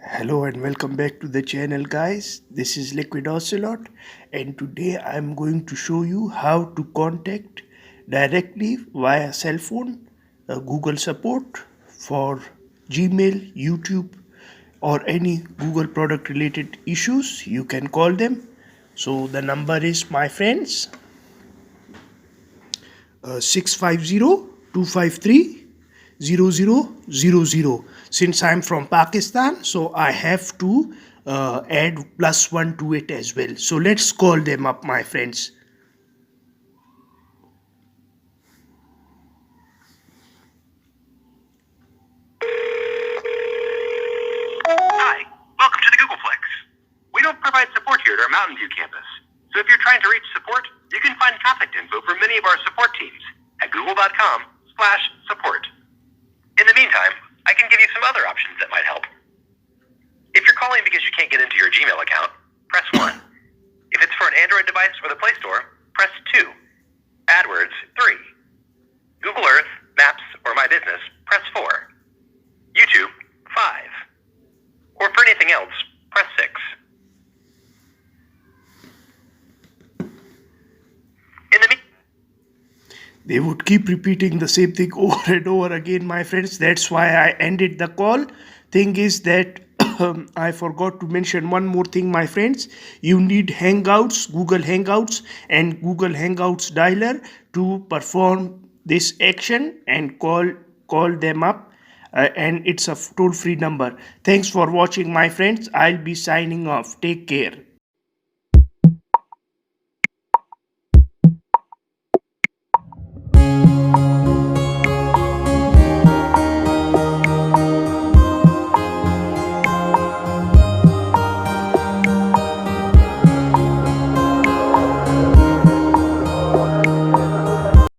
Hello and welcome back to the channel, guys. This is LiquidOcelot, and today I'm going to show you how to contact directly via cell phone Google support for Gmail, YouTube, or any Google product related issues. You can call them. So the number is, my friends, 650-253-0000. Since I'm from Pakistan, so I have to add +1 to it as well. So let's call them up, my friends. Hi, welcome to the Googleplex. We don't provide support here at our Mountain View campus. So if you're trying to reach support, you can find contact info for many of our support teams at google.com/support. In the meantime, I can give you some other options that might help. If you're calling because you can't get into your Gmail account, press 1. If it's for an Android device or the Play Store, press 2. AdWords, 3. Google Earth, Maps, or My Business, press 4. YouTube, 5. Or for anything else, press 6. In the They would keep repeating the same thing over and over again, my friends. That's why I ended the call. Thing is that I forgot to mention one more thing, my friends. You need Hangouts, Google Hangouts, and Google Hangouts dialer to perform this action and call them up. And it's a toll-free number. Thanks for watching, my friends. I'll be signing off. Take care.